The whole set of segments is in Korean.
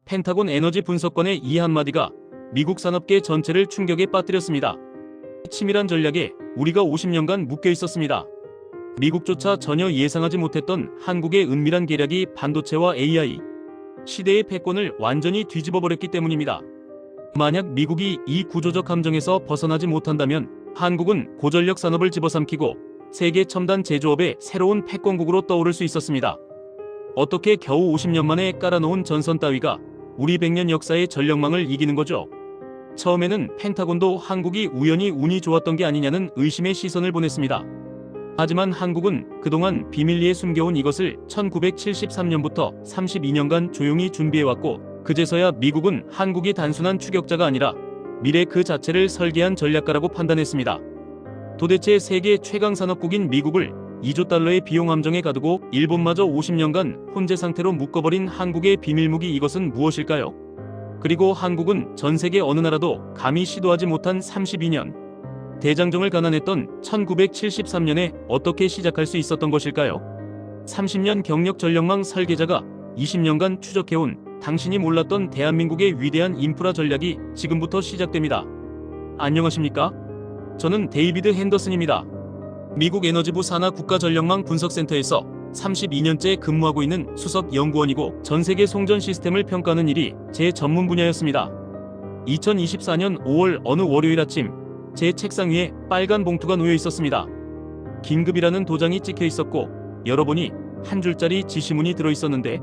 펜타곤 에너지 분석관의 이 한마디가 미국 산업계 전체를 충격에 빠뜨렸습니다. 치밀한 전략에 우리가 50년간 묶여 있었습니다. 미국조차 전혀 예상하지 못했던 한국의 은밀한 계략이 반도체와 AI 시대의 패권을 완전히 뒤집어 버렸기 때문입니다. 만약 미국이 이 구조적 함정에서 벗어나지 못한다면 한국은 고전력 산업을 집어삼키고 세계 첨단 제조업의 새로운 패권국으로 떠오를 수 있었습니다. 어떻게 겨우 50년 만에 깔아놓은 전선 따위가 우리 100년 역사의 전력망을 이기는 거죠? 처음에는 펜타곤도 한국이 우연히 운이 좋았던 게 아니냐는 의심의 시선을 보냈습니다. 하지만 한국은 그동안 비밀리에 숨겨온 이것을 1973년부터 32년간 조용히 준비해왔고, 그제서야 미국은 한국이 단순한 추격자가 아니라 미래 그 자체를 설계한 전략가라고 판단했습니다. 도대체 세계 최강 산업국인 미국을 2조 달러의 비용 함정에 가두고 일본마저 50년간 혼재 상태로 묶어버린 한국의 비밀무기, 이것은 무엇일까요? 그리고 한국은 전 세계 어느 나라도 감히 시도하지 못한 32년 대장정을 가난했던 1973년에 어떻게 시작할 수 있었던 것일까요? 30년 경력 전력망 설계자가 20년간 추적해온 당신이 몰랐던 대한민국의 위대한 인프라 전략이 지금부터 시작됩니다. 안녕하십니까? 저는 데이비드 핸더슨입니다. 미국 에너지부 산하 국가전력망 분석센터에서 32년째 근무하고 있는 수석 연구원이고, 전세계 송전 시스템을 평가하는 일이 제 전문 분야였습니다. 2024년 5월 어느 월요일 아침, 제 책상 위에 빨간 봉투가 놓여 있었습니다. 긴급이라는 도장이 찍혀 있었고, 열어보니 한 줄짜리 지시문이 들어 있었는데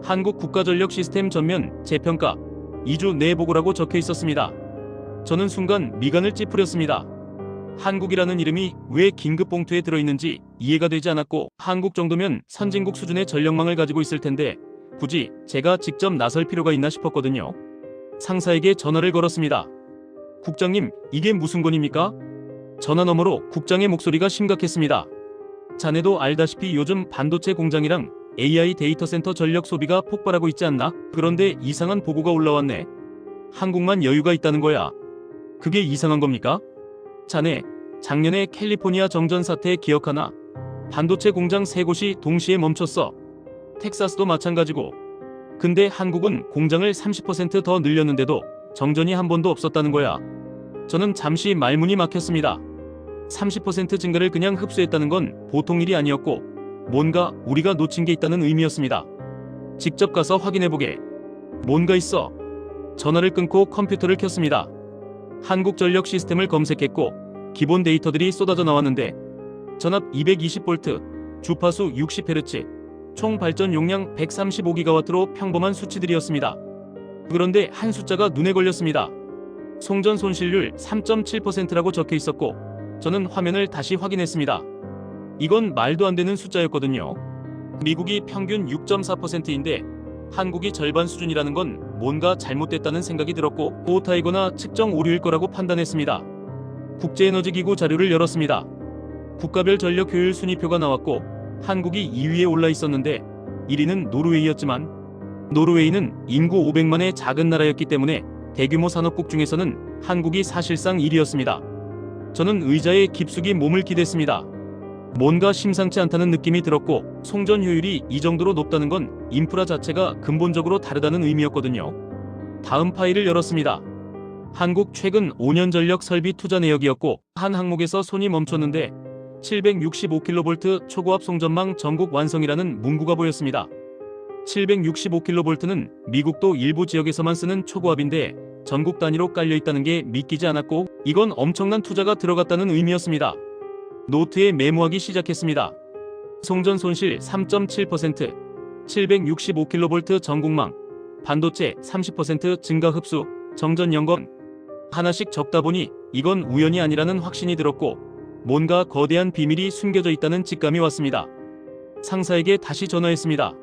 한국 국가전력 시스템 전면 재평가 2주 내 보고라고 적혀 있었습니다. 저는 순간 미간을 찌푸렸습니다. 한국이라는 이름이 왜 긴급 봉투에 들어있는지 이해가 되지 않았고, 한국 정도면 선진국 수준의 전력망을 가지고 있을 텐데 굳이 제가 직접 나설 필요가 있나 싶었거든요. 상사에게 전화를 걸었습니다. 국장님, 이게 무슨 건입니까? 전화 너머로 국장의 목소리가 심각했습니다. 자네도 알다시피 요즘 반도체 공장이랑 AI 데이터 센터 전력 소비가 폭발하고 있지 않나? 그런데 이상한 보고가 올라왔네. 한국만 여유가 있다는 거야. 그게 이상한 겁니까? 자네, 작년에 캘리포니아 정전 사태 기억하나? 반도체 공장 3곳이 동시에 멈췄어. 텍사스도 마찬가지고. 근데 한국은 공장을 30% 더 늘렸는데도 정전이 한 번도 없었다는 거야. 저는 잠시 말문이 막혔습니다. 30% 증가를 그냥 흡수했다는 건 보통 일이 아니었고, 뭔가 우리가 놓친 게 있다는 의미였습니다. 직접 가서 확인해보게. 뭔가 있어. 전화를 끊고 컴퓨터를 켰습니다. 한국전력 시스템을 검색했고 기본 데이터들이 쏟아져 나왔는데, 전압 220V, 주파수 60Hz, 총 발전 용량 135GW로 평범한 수치들이었습니다. 그런데 한 숫자가 눈에 걸렸습니다. 송전 손실률 3.7%라고 적혀 있었고, 저는 화면을 다시 확인했습니다. 이건 말도 안 되는 숫자였거든요. 미국이 평균 6.4%인데 한국이 절반 수준이라는 건 뭔가 잘못됐다는 생각이 들었고, 오타이거나 측정 오류일 거라고 판단했습니다. 국제에너지기구 자료를 열었습니다. 국가별 전력 효율 순위표가 나왔고, 한국이 2위에 올라 있었는데 1위는 노르웨이였지만, 노르웨이는 인구 500만의 작은 나라였기 때문에 대규모 산업국 중에서는 한국이 사실상 1위였습니다. 저는 의자에 깊숙이 몸을 기댔습니다. 뭔가 심상치 않다는 느낌이 들었고, 송전 효율이 이 정도로 높다는 건 인프라 자체가 근본적으로 다르다는 의미였거든요. 다음 파일을 열었습니다. 한국 최근 5년 전력 설비 투자 내역이었고, 한 항목에서 손이 멈췄는데 765kV 초고압 송전망 전국 완성이라는 문구가 보였습니다. 765kV는 미국도 일부 지역에서만 쓰는 초고압인데 전국 단위로 깔려있다는 게 믿기지 않았고, 이건 엄청난 투자가 들어갔다는 의미였습니다. 노트에 메모하기 시작했습니다. 송전 손실 3.7%, 765kV 전국망, 반도체 30% 증가 흡수, 정전 연건. 하나씩 적다 보니 이건 우연이 아니라는 확신이 들었고, 뭔가 거대한 비밀이 숨겨져 있다는 직감이 왔습니다. 상사에게 다시 전화했습니다.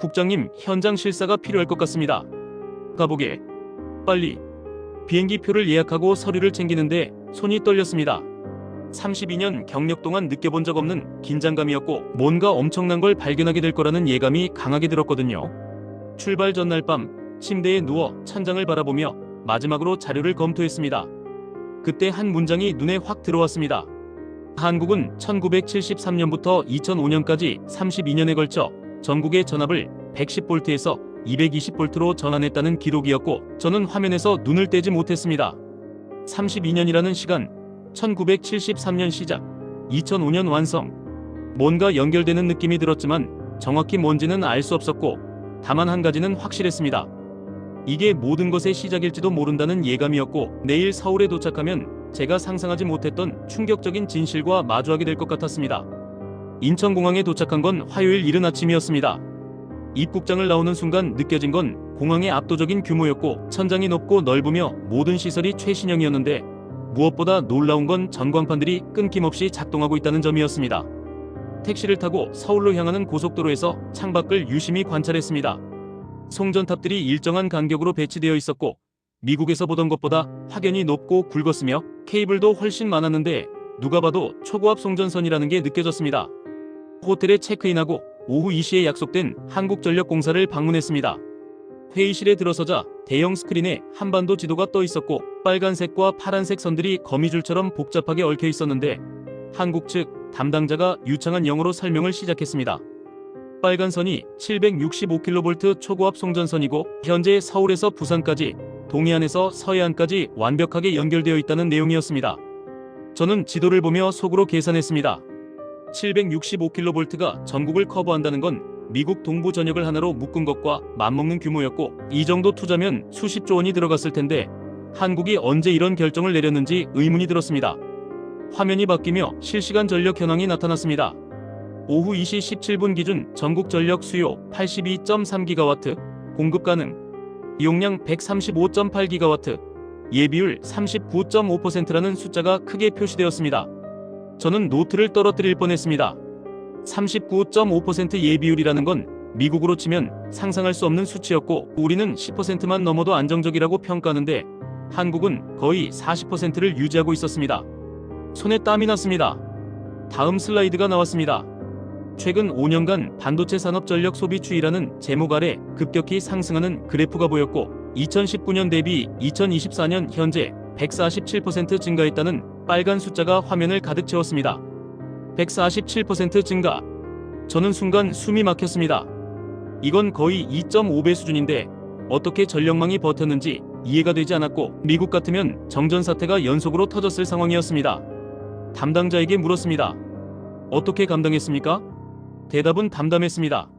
국장님, 현장 실사가 필요할 것 같습니다. 가보게. 빨리. 비행기 표를 예약하고 서류를 챙기는데 손이 떨렸습니다. 32년 경력 동안 느껴본 적 없는 긴장감이었고, 뭔가 엄청난 걸 발견하게 될 거라는 예감이 강하게 들었거든요. 출발 전날 밤 침대에 누워 천장을 바라보며 마지막으로 자료를 검토했습니다. 그때 한 문장이 눈에 확 들어왔습니다. 한국은 1973년부터 2005년까지 32년에 걸쳐 전국의 전압을 110V에서 220V로 전환했다는 기록이었고 저는 화면에서 눈을 떼지 못했습니다. 32년이라는 시간, 1973년 시작, 2005년 완성. 뭔가 연결되는 느낌이 들었지만 정확히 뭔지는 알 수 없었고 다만 한 가지는 확실했습니다. 이게 모든 것의 시작일지도 모른다는 예감이었고 내일 서울에 도착하면 제가 상상하지 못했던 충격적인 진실과 마주하게 될 것 같았습니다. 인천공항에 도착한 건 화요일 이른 아침이었습니다. 입국장을 나오는 순간 느껴진 건 공항의 압도적인 규모였고 천장이 높고 넓으며 모든 시설이 최신형이었는데 무엇보다 놀라운 건 전광판들이 끊김없이 작동하고 있다는 점이었습니다. 택시를 타고 서울로 향하는 고속도로에서 창밖을 유심히 관찰했습니다. 송전탑들이 일정한 간격으로 배치되어 있었고 미국에서 보던 것보다 확연히 높고 굵었으며 케이블도 훨씬 많았는데 누가 봐도 초고압 송전선이라는 게 느껴졌습니다. 호텔에 체크인하고 오후 2시에 약속된 한국전력공사를 방문했습니다. 회의실에 들어서자 대형 스크린에 한반도 지도가 떠 있었고 빨간색과 파란색 선들이 거미줄처럼 복잡하게 얽혀 있었는데 한국 측 담당자가 유창한 영어로 설명을 시작했습니다. 빨간 선이 765kV 초고압 송전선이고 현재 서울에서 부산까지 동해안에서 서해안까지 완벽하게 연결되어 있다는 내용이었습니다. 저는 지도를 보며 속으로 계산했습니다. 765kV가 전국을 커버한다는 건 미국 동부 전역을 하나로 묶은 것과 맞먹는 규모였고 이 정도 투자면 수십조 원이 들어갔을 텐데 한국이 언제 이런 결정을 내렸는지 의문이 들었습니다. 화면이 바뀌며 실시간 전력 현황이 나타났습니다. 오후 2시 17분 기준 전국 전력 수요 82.3GW, 공급 가능, 이용량 135.8GW, 예비율 39.5%라는 숫자가 크게 표시되었습니다. 저는 노트를 떨어뜨릴 뻔했습니다. 39.5% 예비율이라는 건 미국으로 치면 상상할 수 없는 수치였고 우리는 10%만 넘어도 안정적이라고 평가하는데 한국은 거의 40%를 유지하고 있었습니다. 손에 땀이 났습니다. 다음 슬라이드가 나왔습니다. 최근 5년간 반도체 산업 전력 소비 추이라는 제목 아래 급격히 상승하는 그래프가 보였고 2019년 대비 2024년 현재 147% 증가했다는 빨간 숫자가 화면을 가득 채웠습니다. 147% 증가. 저는 순간 숨이 막혔습니다. 이건 거의 2.5배 수준인데 어떻게 전력망이 버텼는지 이해가 되지 않았고 미국 같으면 정전 사태가 연속으로 터졌을 상황이었습니다. 담당자에게 물었습니다. 어떻게 감당했습니까? 대답은 담담했습니다.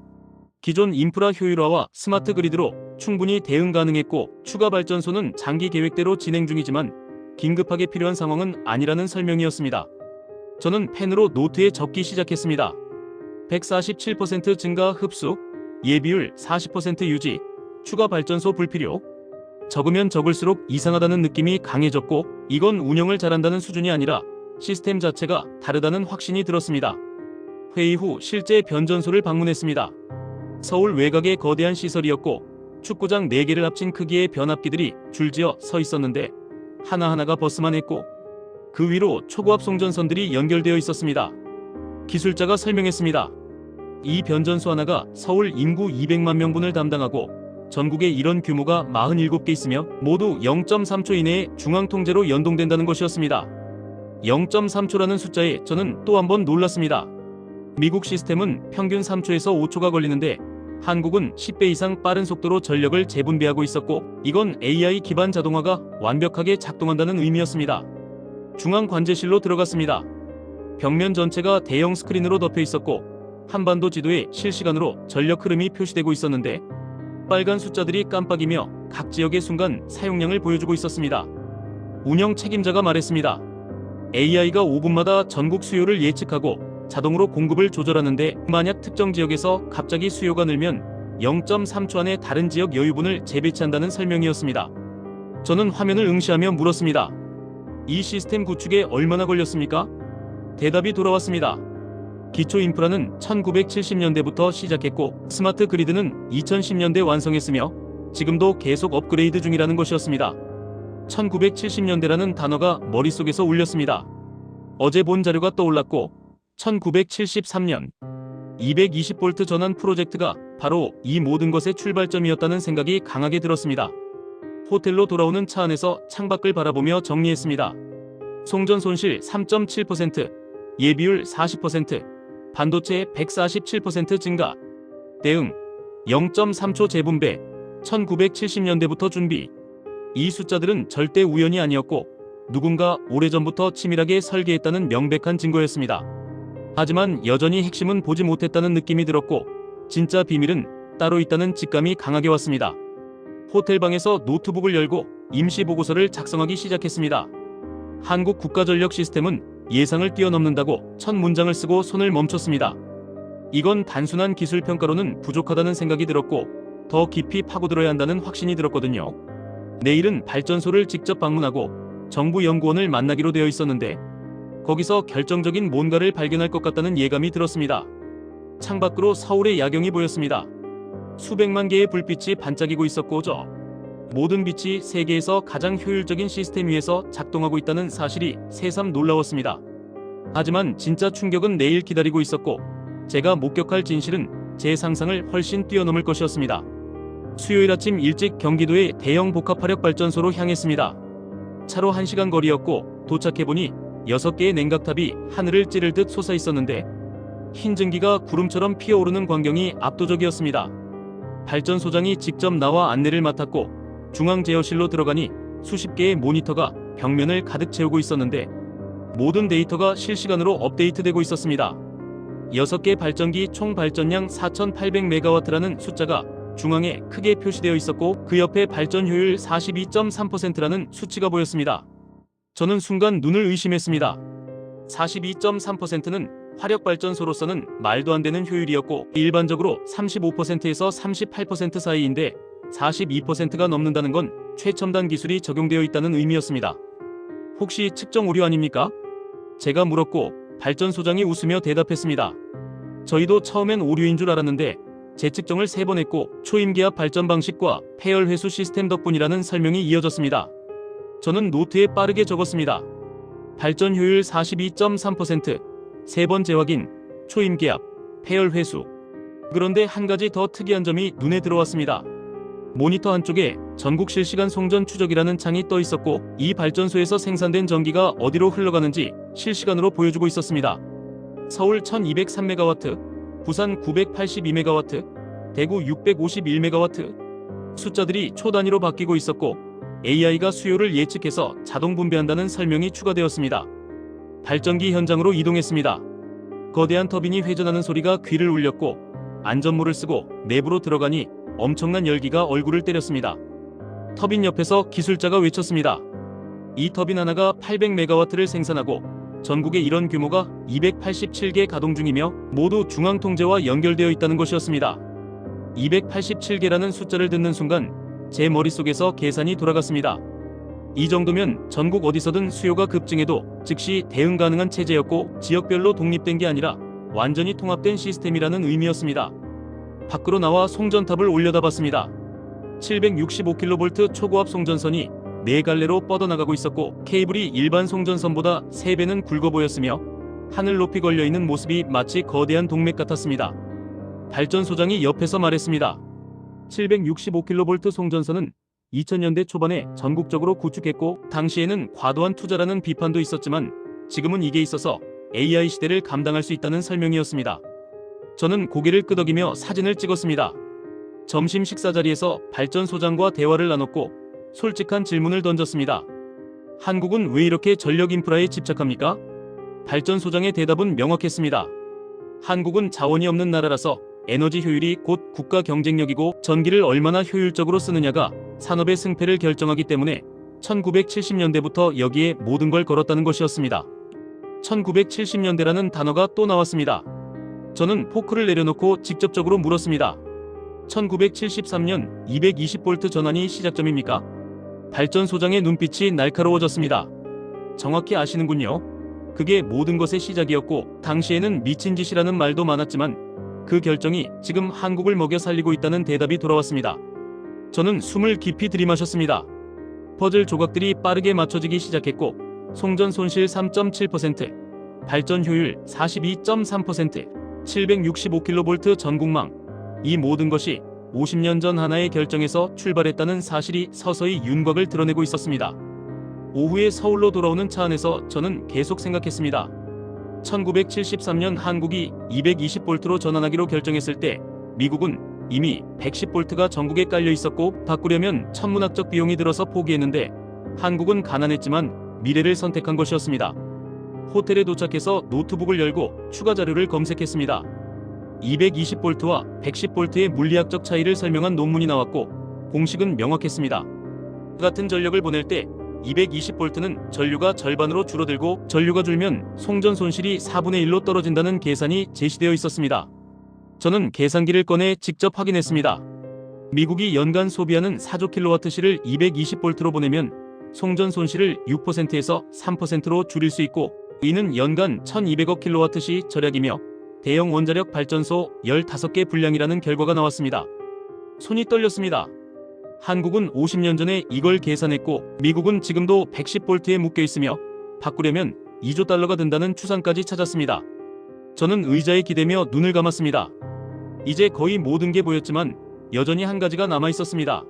기존 인프라 효율화와 스마트 그리드로 충분히 대응 가능했고 추가 발전소는 장기 계획대로 진행 중이지만 긴급하게 필요한 상황은 아니라는 설명이었습니다. 저는 펜으로 노트에 적기 시작했습니다. 147% 증가 흡수, 예비율 40% 유지, 추가 발전소 불필요. 적으면 적을수록 이상하다는 느낌이 강해졌고 이건 운영을 잘한다는 수준이 아니라 시스템 자체가 다르다는 확신이 들었습니다. 회의 후 실제 변전소를 방문했습니다. 서울 외곽의 거대한 시설이었고 축구장 4개를 합친 크기의 변압기들이 줄지어 서 있었는데 하나하나가 버스만 했고 그 위로 초고압 송전선들이 연결되어 있었습니다. 기술자가 설명했습니다. 이 변전소 하나가 서울 인구 200만 명분을 담당하고 전국에 이런 규모가 47개 있으며 모두 0.3초 이내에 중앙통제로 연동된다는 것이었습니다. 0.3초라는 숫자에 저는 또 한 번 놀랐습니다. 미국 시스템은 평균 3초에서 5초가 걸리는데 한국은 10배 이상 빠른 속도로 전력을 재분배하고 있었고 이건 AI 기반 자동화가 완벽하게 작동한다는 의미였습니다. 중앙 관제실로 들어갔습니다. 벽면 전체가 대형 스크린으로 덮여 있었고 한반도 지도에 실시간으로 전력 흐름이 표시되고 있었는데 빨간 숫자들이 깜빡이며 각 지역의 순간 사용량을 보여주고 있었습니다. 운영 책임자가 말했습니다. AI가 5분마다 전국 수요를 예측하고 자동으로 공급을 조절하는데 만약 특정 지역에서 갑자기 수요가 늘면 0.3초 안에 다른 지역 여유분을 재배치한다는 설명이었습니다. 저는 화면을 응시하며 물었습니다. 이 시스템 구축에 얼마나 걸렸습니까? 대답이 돌아왔습니다. 기초 인프라는 1970년대부터 시작했고 스마트 그리드는 2010년대 완성했으며 지금도 계속 업그레이드 중이라는 것이었습니다. 1970년대라는 단어가 머릿속에서 울렸습니다. 어제 본 자료가 떠올랐고 1973년 220V 전환 프로젝트가 바로 이 모든 것의 출발점이었다는 생각이 강하게 들었습니다. 호텔로 돌아오는 차 안에서 창밖을 바라보며 정리했습니다. 송전 손실 3.7%, 예비율 40%, 반도체 147% 증가. 대응, 0.3초 재분배, 1970년대부터 준비. 이 숫자들은 절대 우연이 아니었고 누군가 오래전부터 치밀하게 설계했다는 명백한 증거였습니다. 하지만 여전히 핵심은 보지 못했다는 느낌이 들었고 진짜 비밀은 따로 있다는 직감이 강하게 왔습니다. 호텔방에서 노트북을 열고 임시 보고서를 작성하기 시작했습니다. 한국 국가전력 시스템은 예상을 뛰어넘는다고 첫 문장을 쓰고 손을 멈췄습니다. 이건 단순한 기술 평가로는 부족하다는 생각이 들었고 더 깊이 파고들어야 한다는 확신이 들었거든요. 내일은 발전소를 직접 방문하고 정부 연구원을 만나기로 되어 있었는데 거기서 결정적인 뭔가를 발견할 것 같다는 예감이 들었습니다. 창밖으로 서울의 야경이 보였습니다. 수백만 개의 불빛이 반짝이고 있었고 저 모든 빛이 세계에서 가장 효율적인 시스템 위에서 작동하고 있다는 사실이 새삼 놀라웠습니다. 하지만 진짜 충격은 내일 기다리고 있었고 제가 목격할 진실은 제 상상을 훨씬 뛰어넘을 것이었습니다. 수요일 아침 일찍 경기도의 대형 복합화력발전소로 향했습니다. 차로 1시간 거리였고 도착해보니 6개의 냉각탑이 하늘을 찌를 듯 솟아 있었는데 흰 증기가 구름처럼 피어오르는 광경이 압도적이었습니다. 발전소장이 직접 나와 안내를 맡았고 중앙 제어실로 들어가니 수십 개의 모니터가 벽면을 가득 채우고 있었는데 모든 데이터가 실시간으로 업데이트되고 있었습니다. 6개 발전기 총 발전량 4800메가와트라는 숫자가 중앙에 크게 표시되어 있었고 그 옆에 발전 효율 42.3%라는 수치가 보였습니다. 저는 순간 눈을 의심했습니다. 42.3%는 화력발전소로서는 말도 안 되는 효율이었고 일반적으로 35%에서 38% 사이인데 42%가 넘는다는 건 최첨단 기술이 적용되어 있다는 의미였습니다. 혹시 측정 오류 아닙니까? 제가 물었고 발전소장이 웃으며 대답했습니다. 저희도 처음엔 오류인 줄 알았는데 재측정을 3번 했고 초임기압 발전 방식과 폐열 회수 시스템 덕분이라는 설명이 이어졌습니다. 저는 노트에 빠르게 적었습니다. 발전 효율 42.3%, 3번 재확인, 초임기압, 폐열 회수. 그런데 한 가지 더 특이한 점이 눈에 들어왔습니다. 모니터 한쪽에 전국 실시간 송전 추적이라는 창이 떠 있었고 이 발전소에서 생산된 전기가 어디로 흘러가는지 실시간으로 보여주고 있었습니다. 서울 1203메가와트, 부산 982메가와트, 대구 651메가와트. 숫자들이 초 단위로 바뀌고 있었고 AI가 수요를 예측해서 자동 분배한다는 설명이 추가되었습니다. 발전기 현장으로 이동했습니다. 거대한 터빈이 회전하는 소리가 귀를 울렸고 안전모를 쓰고 내부로 들어가니 엄청난 열기가 얼굴을 때렸습니다. 터빈 옆에서 기술자가 외쳤습니다. 이 터빈 하나가 800메가와트를 생산하고 전국에 이런 규모가 287개 가동 중이며 모두 중앙통제와 연결되어 있다는 것이었습니다. 287개라는 숫자를 듣는 순간 제 머릿속에서 계산이 돌아갔습니다. 이 정도면 전국 어디서든 수요가 급증해도 즉시 대응 가능한 체제였고 지역별로 독립된 게 아니라 완전히 통합된 시스템이라는 의미였습니다. 밖으로 나와 송전탑을 올려다봤습니다. 765kV 초고압 송전선이 4갈래로 뻗어나가고 있었고 케이블이 일반 송전선보다 3배는 굵어 보였으며 하늘 높이 걸려있는 모습이 마치 거대한 동맥 같았습니다. 발전소장이 옆에서 말했습니다. 765kV 송전선은 2000년대 초반에 전국적으로 구축했고 당시에는 과도한 투자라는 비판도 있었지만 지금은 이게 있어서 AI 시대를 감당할 수 있다는 설명이었습니다. 저는 고개를 끄덕이며 사진을 찍었습니다. 점심 식사 자리에서 발전소장과 대화를 나눴고 솔직한 질문을 던졌습니다. 한국은 왜 이렇게 전력 인프라에 집착합니까? 발전소장의 대답은 명확했습니다. 한국은 자원이 없는 나라라서 에너지 효율이 곧 국가 경쟁력이고 전기를 얼마나 효율적으로 쓰느냐가 산업의 승패를 결정하기 때문에 1970년대부터 여기에 모든 걸 걸었다는 것이었습니다. 1970년대라는 단어가 또 나왔습니다. 저는 포크를 내려놓고 직접적으로 물었습니다. 1973년 220V 전환이 시작점입니까? 발전소장의 눈빛이 날카로워졌습니다. 정확히 아시는군요. 그게 모든 것의 시작이었고 당시에는 미친 짓이라는 말도 많았지만 그 결정이 지금 한국을 먹여 살리고 있다는 대답이 돌아왔습니다. 저는 숨을 깊이 들이마셨습니다. 퍼즐 조각들이 빠르게 맞춰지기 시작했고 송전 손실 3.7%, 발전 효율 42.3%, 765kV 전국망, 이 모든 것이 50년 전 하나의 결정에서 출발했다는 사실이 서서히 윤곽을 드러내고 있었습니다. 오후에 서울로 돌아오는 차 안에서 저는 계속 생각했습니다. 1973년 한국이 220V로 전환하기로 결정했을 때 미국은 이미 110V가 전국에 깔려 있었고 바꾸려면 천문학적 비용이 들어서 포기했는데 한국은 가난했지만 미래를 선택한 것이었습니다. 호텔에 도착해서 노트북을 열고 추가 자료를 검색했습니다. 220V와 110V의 물리학적 차이를 설명한 논문이 나왔고 공식은 명확했습니다. 같은 전력을 보낼 때 220V는 전류가 절반으로 줄어들고 전류가 줄면 송전 손실이 4분의 1로 떨어진다는 계산이 제시되어 있었습니다. 저는 계산기를 꺼내 직접 확인했습니다. 미국이 연간 소비하는 4조 kWh를 220V로 보내면 송전 손실을 6%에서 3%로 줄일 수 있고 이는 연간 1200억 kWh 절약이며 대형 원자력 발전소 15개 분량이라는 결과가 나왔습니다. 손이 떨렸습니다. 한국은 50년 전에 이걸 계산했고 미국은 지금도 110V에 묶여 있으며 바꾸려면 2조 달러가 든다는 추산까지 찾았습니다. 저는 의자에 기대며 눈을 감았습니다. 이제 거의 모든 게 보였지만 여전히 한 가지가 남아 있었습니다.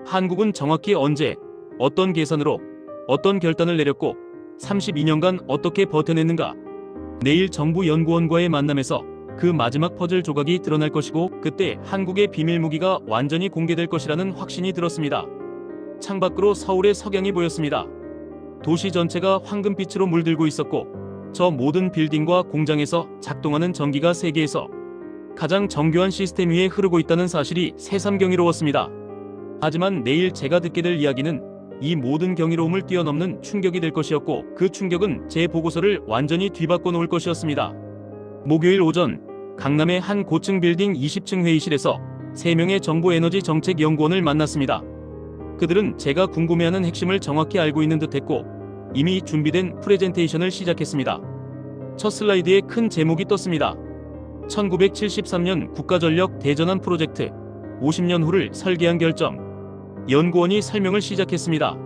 한국은 정확히 언제, 어떤 계산으로, 어떤 결단을 내렸고 32년간 어떻게 버텨냈는가. 내일 정부 연구원과의 만남에서 그 마지막 퍼즐 조각이 드러날 것이고 그때 한국의 비밀 무기가 완전히 공개될 것이라는 확신이 들었습니다. 창밖으로 서울의 석양이 보였습니다. 도시 전체가 황금빛으로 물들고 있었고 저 모든 빌딩과 공장에서 작동하는 전기가 세계에서 가장 정교한 시스템 위에 흐르고 있다는 사실이 새삼 경이로웠습니다. 하지만 내일 제가 듣게 될 이야기는 이 모든 경이로움을 뛰어넘는 충격이 될 것이었고 그 충격은 제 보고서를 완전히 뒤바꿔 놓을 것이었습니다. 목요일 오전 강남의 한 고층 빌딩 20층 회의실에서 3명의 정부에너지 정책연구원을 만났습니다. 그들은 제가 궁금해하는 핵심을 정확히 알고 있는 듯했고 이미 준비된 프레젠테이션을 시작했습니다. 첫 슬라이드에 큰 제목이 떴습니다. 1973년 국가전력 대전환 프로젝트 50년 후를 설계한 결정. 연구원이 설명을 시작했습니다.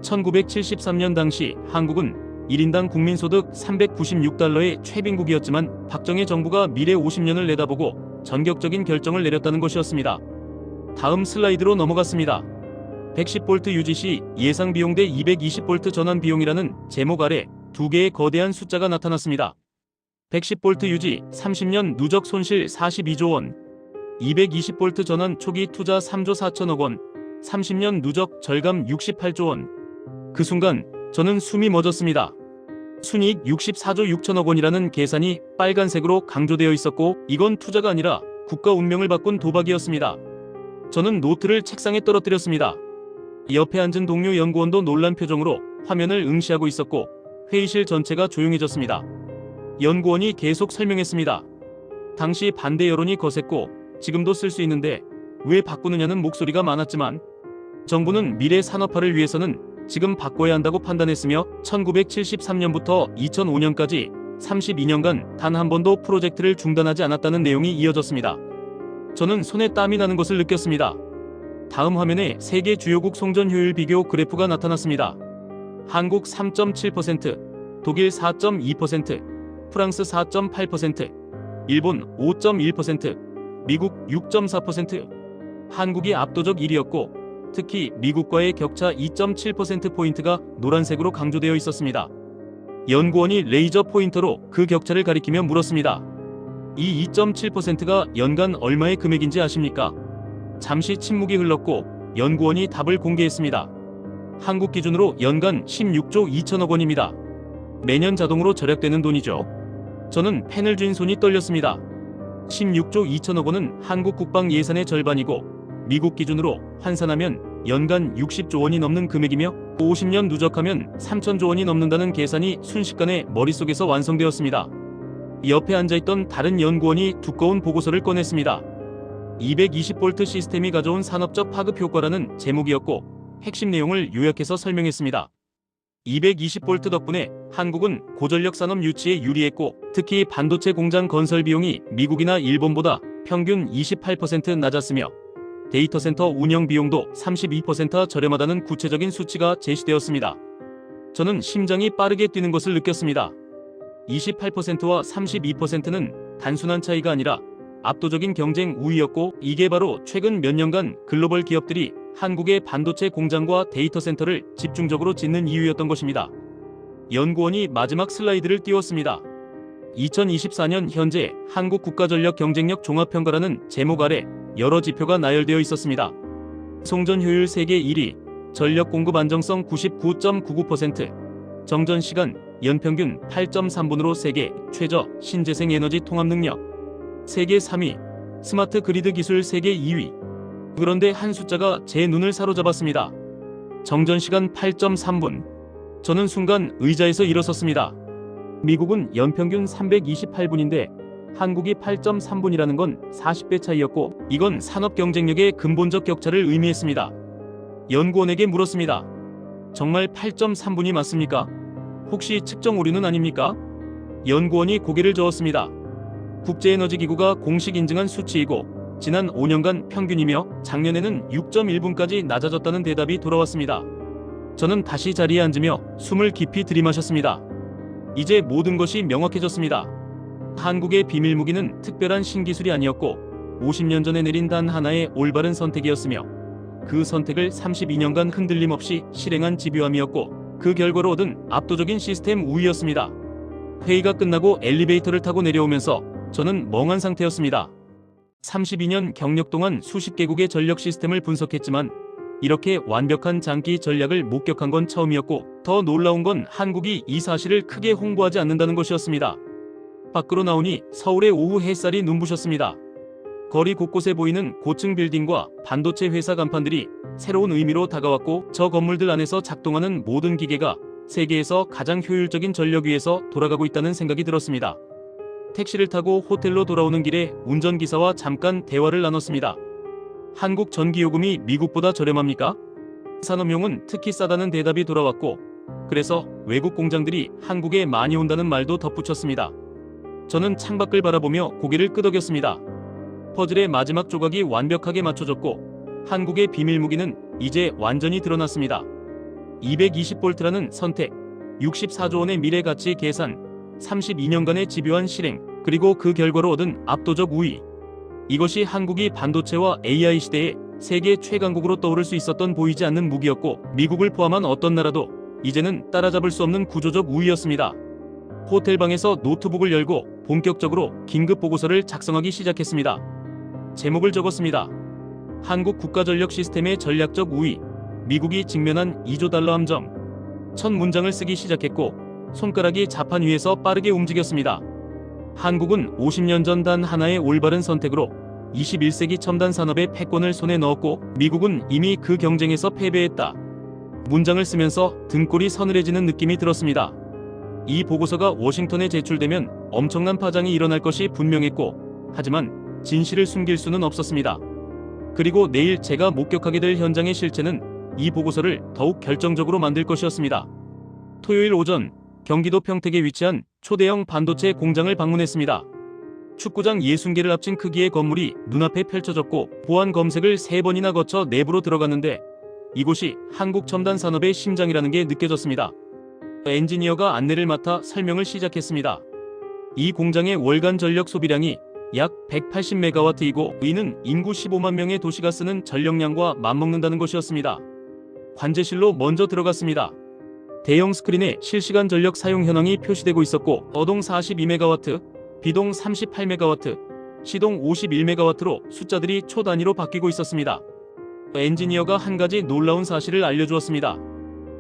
1973년 당시 한국은 1인당 국민소득 396달러의 최빈국이었지만 박정희 정부가 미래 50년을 내다보고 전격적인 결정을 내렸다는 것이었습니다. 다음 슬라이드로 넘어갔습니다. 110V 유지 시 예상 비용 대 220V 전환 비용이라는 제목 아래 두 개의 거대한 숫자가 나타났습니다. 110V 유지 30년 누적 손실 42조 원, 220V 전환 초기 투자 3조 4천억 원, 30년 누적 절감 68조 원. 그 순간 저는 숨이 멎었습니다. 순이익 64조 6천억 원이라는 계산이 빨간색으로 강조되어 있었고 이건 투자가 아니라 국가 운명을 바꾼 도박이었습니다. 저는 노트를 책상에 떨어뜨렸습니다. 옆에 앉은 동료 연구원도 놀란 표정으로 화면을 응시하고 있었고 회의실 전체가 조용해졌습니다. 연구원이 계속 설명했습니다. 당시 반대 여론이 거셌고 지금도 쓸 수 있는데 왜 바꾸느냐는 목소리가 많았지만 정부는 미래 산업화를 위해서는 지금 바꿔야 한다고 판단했으며 1973년부터 2005년까지 32년간 단 한 번도 프로젝트를 중단하지 않았다는 내용이 이어졌습니다. 저는 손에 땀이 나는 것을 느꼈습니다. 다음 화면에 세계 주요국 송전 효율 비교 그래프가 나타났습니다. 한국 3.7%, 독일 4.2%, 프랑스 4.8%, 일본 5.1%, 미국 6.4%. 한국이 압도적 1위였고 특히 미국과의 격차 2.7%포인트가 노란색으로 강조되어 있었습니다. 연구원이 레이저 포인터로 그 격차를 가리키며 물었습니다. 이 2.7%가 연간 얼마의 금액인지 아십니까? 잠시 침묵이 흘렀고 연구원이 답을 공개했습니다. 한국 기준으로 연간 16조 2천억 원입니다. 매년 자동으로 절약되는 돈이죠. 저는 펜을 쥔 손이 떨렸습니다. 16조 2천억 원은 한국 국방 예산의 절반이고 미국 기준으로 환산하면 연간 60조 원이 넘는 금액이며 50년 누적하면 3천조 원이 넘는다는 계산이 순식간에 머릿속에서 완성되었습니다. 옆에 앉아있던 다른 연구원이 두꺼운 보고서를 꺼냈습니다. 220V 시스템이 가져온 산업적 파급 효과라는 제목이었고 핵심 내용을 요약해서 설명했습니다. 220V 덕분에 한국은 고전력 산업 유치에 유리했고 특히 반도체 공장 건설 비용이 미국이나 일본보다 평균 28% 낮았으며 데이터 센터 운영 비용도 32% 저렴하다는 구체적인 수치가 제시되었습니다. 저는 심장이 빠르게 뛰는 것을 느꼈습니다. 28%와 32%는 단순한 차이가 아니라 압도적인 경쟁 우위였고 이게 바로 최근 몇 년간 글로벌 기업들이 한국의 반도체 공장과 데이터 센터를 집중적으로 짓는 이유였던 것입니다. 연구원이 마지막 슬라이드를 띄웠습니다. 2024년 현재 한국 국가전력 경쟁력 종합평가라는 제목 아래 여러 지표가 나열되어 있었습니다. 송전 효율 세계 1위, 전력 공급 안정성 99.99%, 정전 시간 연평균 8.3분으로 세계 최저 신재생 에너지 통합 능력, 세계 3위, 스마트 그리드 기술 세계 2위. 그런데 한 숫자가 제 눈을 사로잡았습니다. 정전 시간 8.3분. 저는 순간 의자에서 일어섰습니다. 미국은 연평균 328분인데 한국이 8.3분이라는 건 40배 차이였고, 이건 산업 경쟁력의 근본적 격차를 의미했습니다. 연구원에게 물었습니다. 정말 8.3분이 맞습니까? 혹시 측정 오류는 아닙니까? 연구원이 고개를 저었습니다. 국제에너지기구가 공식 인증한 수치이고 지난 5년간 평균이며 작년에는 6.1분까지 낮아졌다는 대답이 돌아왔습니다. 저는 다시 자리에 앉으며 숨을 깊이 들이마셨습니다. 이제 모든 것이 명확해졌습니다. 한국의 비밀무기는 특별한 신기술이 아니었고 50년 전에 내린 단 하나의 올바른 선택이었으며, 그 선택을 32년간 흔들림 없이 실행한 집요함이었고, 그 결과로 얻은 압도적인 시스템 우위였습니다. 회의가 끝나고 엘리베이터를 타고 내려오면서 저는 멍한 상태였습니다. 32년 경력 동안 수십 개국의 전력 시스템을 분석했지만 이렇게 완벽한 장기 전략을 목격한 건 처음이었고, 더 놀라운 건 한국이 이 사실을 크게 홍보하지 않는다는 것이었습니다. 밖으로 나오니 서울의 오후 햇살이 눈부셨습니다. 거리 곳곳에 보이는 고층 빌딩과 반도체 회사 간판들이 새로운 의미로 다가왔고, 저 건물들 안에서 작동하는 모든 기계가 세계에서 가장 효율적인 전력 위에서 돌아가고 있다는 생각이 들었습니다. 택시를 타고 호텔로 돌아오는 길에 운전기사와 잠깐 대화를 나눴습니다. 한국 전기요금이 미국보다 저렴합니까? 산업용은 특히 싸다는 대답이 돌아왔고, 그래서 외국 공장들이 한국에 많이 온다는 말도 덧붙였습니다. 저는 창밖을 바라보며 고개를 끄덕였습니다. 퍼즐의 마지막 조각이 완벽하게 맞춰졌고 한국의 비밀무기는 이제 완전히 드러났습니다. 220V라는 선택, 64조 원의 미래 가치 계산, 32년간의 집요한 실행, 그리고 그 결과로 얻은 압도적 우위. 이것이 한국이 반도체와 AI 시대의 세계 최강국으로 떠오를 수 있었던 보이지 않는 무기였고, 미국을 포함한 어떤 나라도 이제는 따라잡을 수 없는 구조적 우위였습니다. 호텔방에서 노트북을 열고 본격적으로 긴급 보고서를 작성하기 시작했습니다. 제목을 적었습니다. 한국 국가전력 시스템의 전략적 우위, 미국이 직면한 2조 달러 함정. 첫 문장을 쓰기 시작했고 손가락이 자판 위에서 빠르게 움직였습니다. 한국은 50년 전 단 하나의 올바른 선택으로 21세기 첨단 산업의 패권을 손에 넣었고, 미국은 이미 그 경쟁에서 패배했다. 문장을 쓰면서 등골이 서늘해지는 느낌이 들었습니다. 이 보고서가 워싱턴에 제출되면 엄청난 파장이 일어날 것이 분명했고, 하지만 진실을 숨길 수는 없었습니다. 그리고 내일 제가 목격하게 될 현장의 실체는 이 보고서를 더욱 결정적으로 만들 것이었습니다. 토요일 오전 경기도 평택에 위치한 초대형 반도체 공장을 방문했습니다. 축구장 60개를 합친 크기의 건물이 눈앞에 펼쳐졌고, 보안 검색을 3번이나 거쳐 내부로 들어갔는데 이곳이 한국 첨단 산업의 심장이라는 게 느껴졌습니다. 엔지니어가 안내를 맡아 설명을 시작했습니다. 이 공장의 월간 전력 소비량이 약 180메가와트이고 이는 인구 15만 명의 도시가 쓰는 전력량과 맞먹는다는 것이었습니다. 관제실로 먼저 들어갔습니다. 대형 스크린에 실시간 전력 사용 현황이 표시되고 있었고, 어동 42메가와트, 비동 38메가와트, 시동 51메가와트로 숫자들이 초 단위로 바뀌고 있었습니다. 엔지니어가 한 가지 놀라운 사실을 알려주었습니다.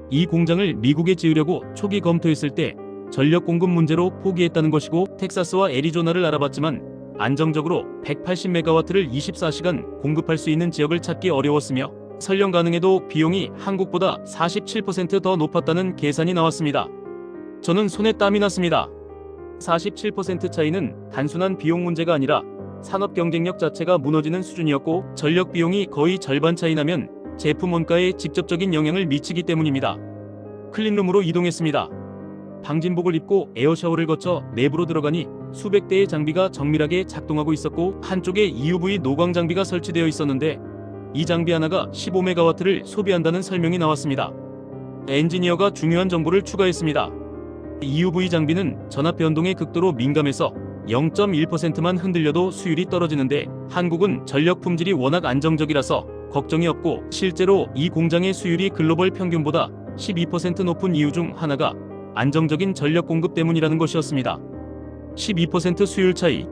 이 공장을 미국에 지으려고 초기 검토했을 때 전력 공급 문제로 포기했다는 것이고, 텍사스와 애리조나를 알아봤지만 안정적으로 180메가와트를 24시간 공급할 수 있는 지역을 찾기 어려웠으며, 설령 가능해도 비용이 한국보다 47% 더 높았다는 계산이 나왔습니다. 저는 손에 땀이 났습니다. 47% 차이는 단순한 비용 문제가 아니라 산업 경쟁력 자체가 무너지는 수준이었고, 전력 비용이 거의 절반 차이 나면 제품 원가에 직접적인 영향을 미치기 때문입니다. 클린룸으로 이동했습니다. 방진복을 입고 에어샤워를 거쳐 내부로 들어가니 수백 대의 장비가 정밀하게 작동하고 있었고, 한쪽에 EUV 노광 장비가 설치되어 있었는데 이 장비 하나가 15메가와트를 소비한다는 설명이 나왔습니다. 엔지니어가 중요한 정보를 추가했습니다. EUV 장비는 전압 변동에 극도로 민감해서 0.1%만 흔들려도 수율이 떨어지는데, 한국은 전력 품질이 워낙 안정적이라서 걱정이 없고, 실제로 이 공장의 수율이 글로벌 평균보다 12% 높은 이유 중 하나가 안정적인 전력 공급 때문이라는 것이었습니다. 12% 수율 차이.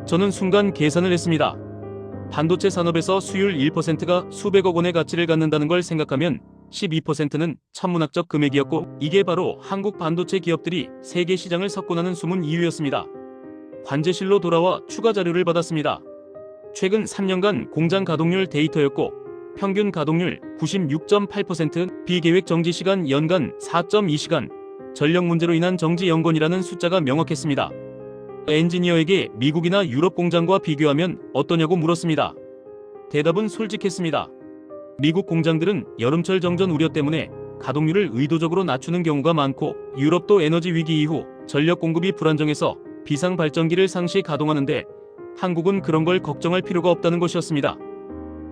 저는 순간 계산을 했습니다. 반도체 산업에서 수율 1%가 수백억 원의 가치를 갖는다는 걸 생각하면 12%는 천문학적 금액이었고, 이게 바로 한국 반도체 기업들이 세계 시장을 석권하는 숨은 이유였습니다. 관제실로 돌아와 추가 자료를 받았습니다. 최근 3년간 공장 가동률 데이터였고, 평균 가동률 96.8%, 비계획 정지 시간 연간 4.2시간, 전력 문제로 인한 정지 연건이라는 숫자가 명확했습니다. 엔지니어에게 미국이나 유럽 공장과 비교하면 어떠냐고 물었습니다. 대답은 솔직했습니다. 미국 공장들은 여름철 정전 우려 때문에 가동률을 의도적으로 낮추는 경우가 많고, 유럽도 에너지 위기 이후 전력 공급이 불안정해서 비상 발전기를 상시 가동하는데, 한국은 그런 걸 걱정할 필요가 없다는 것이었습니다.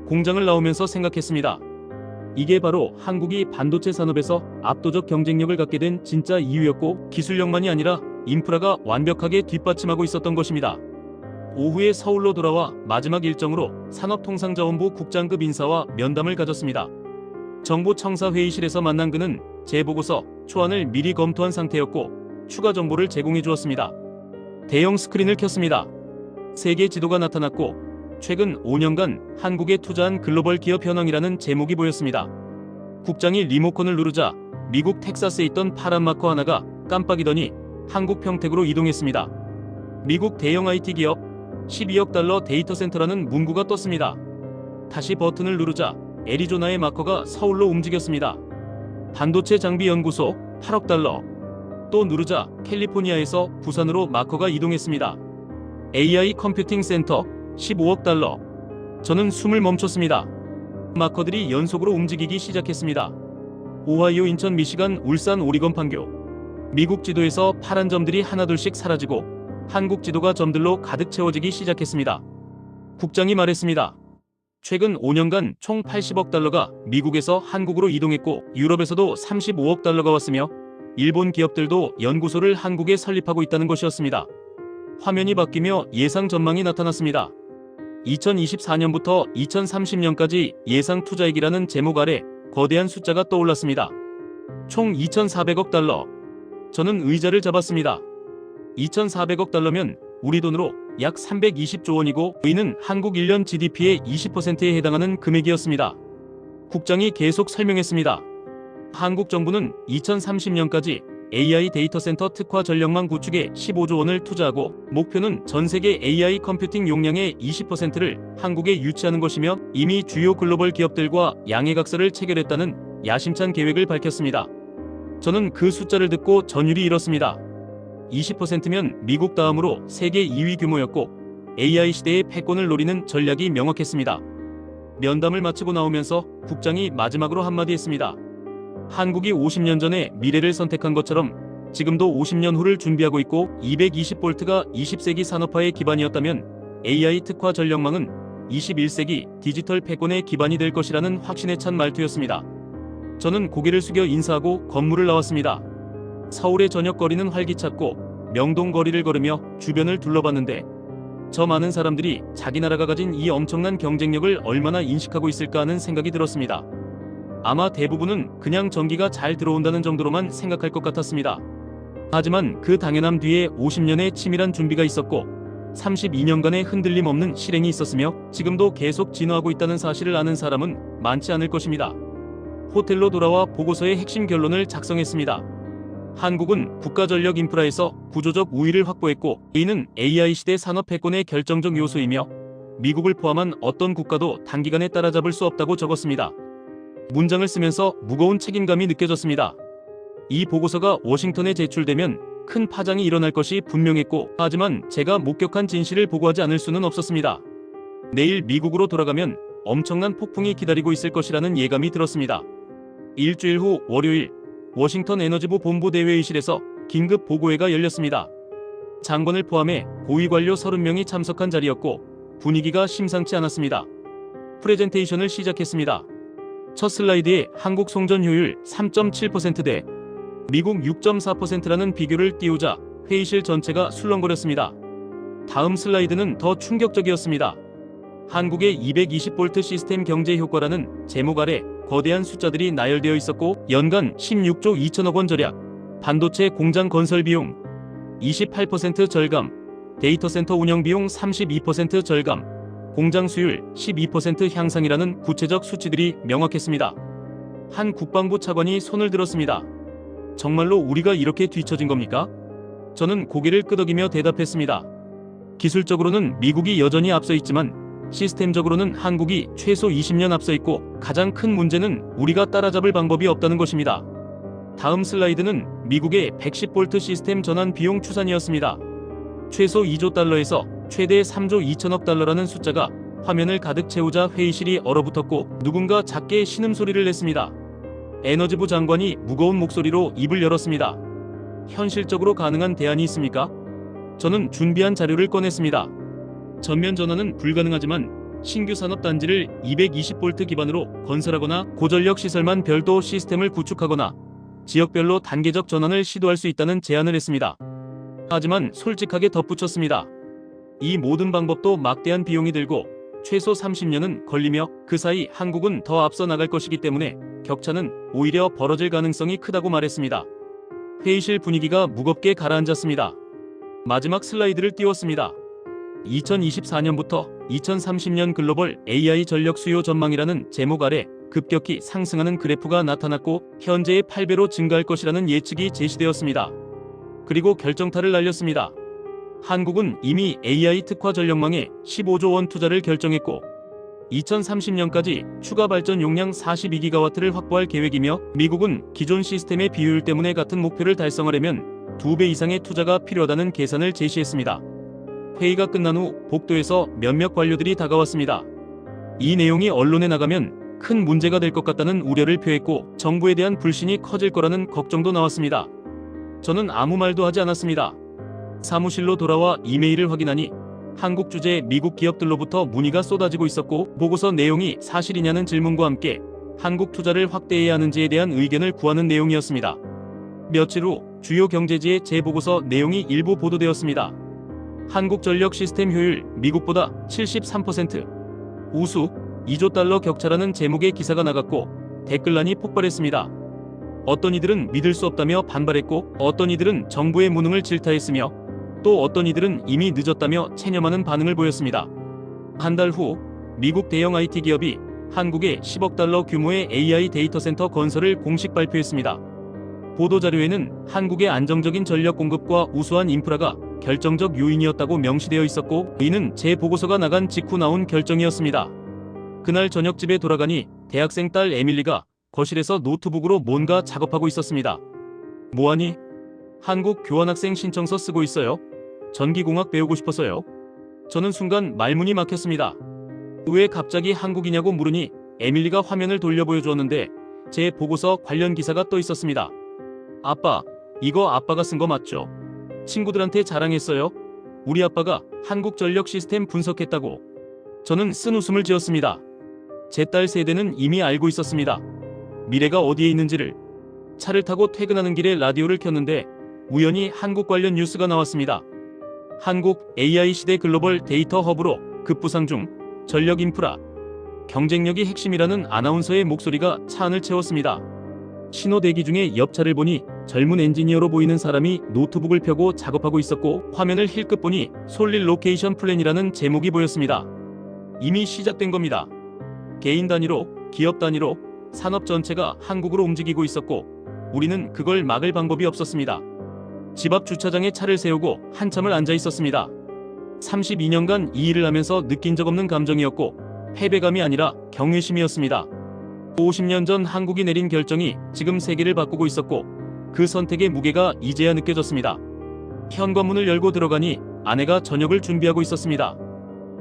공장을 나오면서 생각했습니다. 이게 바로 한국이 반도체 산업에서 압도적 경쟁력을 갖게 된 진짜 이유였고, 기술력만이 아니라 인프라가 완벽하게 뒷받침하고 있었던 것입니다. 오후에 서울로 돌아와 마지막 일정으로 산업통상자원부 국장급 인사와 면담을 가졌습니다. 정부청사 회의실에서 만난 그는 제 보고서 초안을 미리 검토한 상태였고, 추가 정보를 제공해 주었습니다. 대형 스크린을 켰습니다. 세계 지도가 나타났고, 최근 5년간 한국에 투자한 글로벌 기업 현황이라는 제목이 보였습니다. 국장이 리모컨을 누르자 미국 텍사스에 있던 파란 마커 하나가 깜빡이더니 한국 평택으로 이동했습니다. 미국 대형 IT 기업 12억 달러 데이터 센터라는 문구가 떴습니다. 다시 버튼을 누르자 애리조나의 마커가 서울로 움직였습니다. 반도체 장비 연구소 8억 달러. 또 누르자 캘리포니아에서 부산으로 마커가 이동했습니다. AI 컴퓨팅 센터 15억 달러. 저는 숨을 멈췄습니다. 마커들이 연속으로 움직이기 시작했습니다. 오하이오, 인천, 미시간, 울산, 오리건, 판교. 미국 지도에서 파란 점들이 하나둘씩 사라지고 한국 지도가 점들로 가득 채워지기 시작했습니다. 국장이 말했습니다. 최근 5년간 총 80억 달러가 미국에서 한국으로 이동했고, 유럽에서도 35억 달러가 왔으며 일본 기업들도 연구소를 한국에 설립하고 있다는 것이었습니다. 화면이 바뀌며 예상 전망이 나타났습니다. 2024년부터 2030년까지 예상 투자액이라는 제목 아래 거대한 숫자가 떠올랐습니다. 총 2,400억 달러. 저는 의자를 잡았습니다. 2,400억 달러면 우리 돈으로 약 320조 원이고, 이는 한국 1년 GDP의 20%에 해당하는 금액이었습니다. 국장이 계속 설명했습니다. 한국 정부는 2030년까지 AI 데이터 센터 특화 전력망 구축에 15조 원을 투자하고, 목표는 전 세계 AI 컴퓨팅 용량의 20%를 한국에 유치하는 것이며, 이미 주요 글로벌 기업들과 양해각서를 체결했다는 야심찬 계획을 밝혔습니다. 저는 그 숫자를 듣고 전율이 일었습니다. 20%면 미국 다음으로 세계 2위 규모였고, AI 시대의 패권을 노리는 전략이 명확했습니다. 면담을 마치고 나오면서 국장이 마지막으로 한마디 했습니다. 한국이 50년 전에 미래를 선택한 것처럼 지금도 50년 후를 준비하고 있고, 220V가 20세기 산업화의 기반이었다면 AI 특화 전력망은 21세기 디지털 패권의 기반이 될 것이라는 확신에 찬 말투였습니다. 저는 고개를 숙여 인사하고 건물을 나왔습니다. 서울의 저녁 거리는 활기찼고, 명동 거리를 걸으며 주변을 둘러봤는데, 저 많은 사람들이 자기 나라가 가진 이 엄청난 경쟁력을 얼마나 인식하고 있을까 하는 생각이 들었습니다. 아마 대부분은 그냥 전기가 잘 들어온다는 정도로만 생각할 것 같았습니다. 하지만 그 당연함 뒤에 50년의 치밀한 준비가 있었고, 32년간의 흔들림 없는 실행이 있었으며, 지금도 계속 진화하고 있다는 사실을 아는 사람은 많지 않을 것입니다. 호텔로 돌아와 보고서의 핵심 결론을 작성했습니다. 한국은 국가전력 인프라에서 구조적 우위를 확보했고, 이는 AI 시대 산업 패권의 결정적 요소이며, 미국을 포함한 어떤 국가도 단기간에 따라잡을 수 없다고 적었습니다. 문장을 쓰면서 무거운 책임감이 느껴졌습니다. 이 보고서가 워싱턴에 제출되면 큰 파장이 일어날 것이 분명했고, 하지만 제가 목격한 진실을 보고하지 않을 수는 없었습니다. 내일 미국으로 돌아가면 엄청난 폭풍이 기다리고 있을 것이라는 예감이 들었습니다. 일주일 후 월요일, 워싱턴 에너지부 본부 대회의실에서 긴급 보고회가 열렸습니다. 장관을 포함해 고위 관료 30명이 참석한 자리였고, 분위기가 심상치 않았습니다. 프레젠테이션을 시작했습니다. 첫 슬라이드에 한국 송전 효율 3.7%대 미국 6.4%라는 비교를 띄우자 회의실 전체가 술렁거렸습니다. 다음 슬라이드는 더 충격적이었습니다. 한국의 220V 시스템 경제 효과라는 제목 아래 거대한 숫자들이 나열되어 있었고, 연간 16조 2천억 원 절약, 반도체 공장 건설 비용 28% 절감, 데이터 센터 운영 비용 32% 절감, 공장 수율 12% 향상이라는 구체적 수치들이 명확했습니다. 한 국방부 차관이 손을 들었습니다. 정말로 우리가 이렇게 뒤처진 겁니까? 저는 고개를 끄덕이며 대답했습니다. 기술적으로는 미국이 여전히 앞서 있지만 시스템적으로는 한국이 최소 20년 앞서 있고 가장 큰 문제는 우리가 따라잡을 방법이 없다는 것입니다. 다음 슬라이드는 미국의 110V 시스템 전환 비용 추산이었습니다. 최소 2조 달러에서 최대 3조 2천억 달러라는 숫자가 화면을 가득 채우자 회의실이 얼어붙었고 누군가 작게 신음소리를 냈습니다. 에너지부 장관이 무거운 목소리로 입을 열었습니다. 현실적으로 가능한 대안이 있습니까? 저는 준비한 자료를 꺼냈습니다. 전면 전환은 불가능하지만 신규 산업단지를 220V 기반으로 건설하거나 고전력 시설만 별도 시스템을 구축하거나 지역별로 단계적 전환을 시도할 수 있다는 제안을 했습니다. 하지만 솔직하게 덧붙였습니다. 이 모든 방법도 막대한 비용이 들고 최소 30년은 걸리며 그 사이 한국은 더 앞서 나갈 것이기 때문에 격차는 오히려 벌어질 가능성이 크다고 말했습니다. 회의실 분위기가 무겁게 가라앉았습니다. 마지막 슬라이드를 띄웠습니다. 2024년부터 2030년 글로벌 AI 전력 수요 전망이라는 제목 아래 급격히 상승하는 그래프가 나타났고 현재의 8배로 증가할 것이라는 예측이 제시되었습니다. 그리고 결정타를 날렸습니다. 한국은 이미 AI 특화 전력망에 15조 원 투자를 결정했고 2030년까지 추가 발전 용량 42기가와트를 확보할 계획이며 미국은 기존 시스템의 비효율 때문에 같은 목표를 달성하려면 2배 이상의 투자가 필요하다는 계산을 제시했습니다. 회의가 끝난 후 복도에서 몇몇 관료들이 다가왔습니다. 이 내용이 언론에 나가면 큰 문제가 될 것 같다는 우려를 표했고 정부에 대한 불신이 커질 거라는 걱정도 나왔습니다. 저는 아무 말도 하지 않았습니다. 사무실로 돌아와 이메일을 확인하니 한국 주재 미국 기업들로부터 문의가 쏟아지고 있었고 보고서 내용이 사실이냐는 질문과 함께 한국 투자를 확대해야 하는지에 대한 의견을 구하는 내용이었습니다. 며칠 후 주요 경제지의 재보고서 내용이 일부 보도되었습니다. 한국 전력 시스템 효율 미국보다 73%, 우수 2조 달러 격차라는 제목의 기사가 나갔고 댓글란이 폭발했습니다. 어떤 이들은 믿을 수 없다며 반발했고 어떤 이들은 정부의 무능을 질타했으며 또 어떤 이들은 이미 늦었다며 체념하는 반응을 보였습니다. 한 달 후 미국 대형 IT 기업이 한국에 10억 달러 규모의 AI 데이터 센터 건설을 공식 발표했습니다. 보도자료에는 한국의 안정적인 전력 공급과 우수한 인프라가 결정적 요인이었다고 명시되어 있었고 이는 재보고서가 나간 직후 나온 결정이었습니다. 그날 저녁 집에 돌아가니 대학생 딸 에밀리가 거실에서 노트북으로 뭔가 작업하고 있었습니다. 뭐하니? 한국 교환학생 신청서 쓰고 있어요. 전기공학 배우고 싶어서요. 저는 순간 말문이 막혔습니다. 왜 갑자기 한국이냐고 물으니 에밀리가 화면을 돌려 보여주었는데 제 보고서 관련 기사가 떠 있었습니다. 아빠, 이거 아빠가 쓴 거 맞죠? 친구들한테 자랑했어요. 우리 아빠가 한국 전력 시스템 분석했다고. 저는 쓴웃음을 지었습니다. 제 딸 세대는 이미 알고 있었습니다. 미래가 어디에 있는지를. 차를 타고 퇴근하는 길에 라디오를 켰는데 우연히 한국 관련 뉴스가 나왔습니다. 한국 AI 시대 글로벌 데이터 허브로 급부상 중, 전력 인프라, 경쟁력이 핵심이라는 아나운서의 목소리가 차 안을 채웠습니다. 신호 대기 중에 옆차를 보니 젊은 엔지니어로 보이는 사람이 노트북을 펴고 작업하고 있었고 화면을 힐끗 보니 솔릿 로케이션 플랜이라는 제목이 보였습니다. 이미 시작된 겁니다. 개인 단위로, 기업 단위로, 산업 전체가 한국으로 움직이고 있었고 우리는 그걸 막을 방법이 없었습니다. 집 앞 주차장에 차를 세우고 한참을 앉아 있었습니다. 32년간 이 일을 하면서 느낀 적 없는 감정이었고 패배감이 아니라 경외심이었습니다. 50년 전 한국이 내린 결정이 지금 세계를 바꾸고 있었고 그 선택의 무게가 이제야 느껴졌습니다. 현관문을 열고 들어가니 아내가 저녁을 준비하고 있었습니다.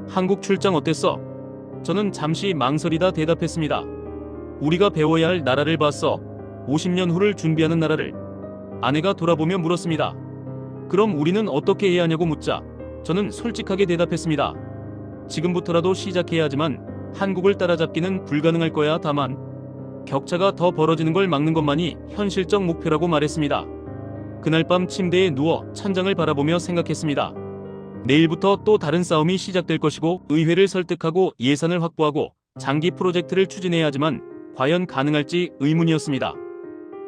한국 출장 어땠어? 저는 잠시 망설이다 대답했습니다. 우리가 배워야 할 나라를 봤어. 50년 후를 준비하는 나라를. 아내가 돌아보며 물었습니다. 그럼 우리는 어떻게 해야 하냐고 묻자 저는 솔직하게 대답했습니다. 지금부터라도 시작해야 하지만 한국을 따라잡기는 불가능할 거야. 다만 격차가 더 벌어지는 걸 막는 것만이 현실적 목표라고 말했습니다. 그날 밤 침대에 누워 천장을 바라보며 생각했습니다. 내일부터 또 다른 싸움이 시작될 것이고 의회를 설득하고 예산을 확보하고 장기 프로젝트를 추진해야 하지만 과연 가능할지 의문이었습니다.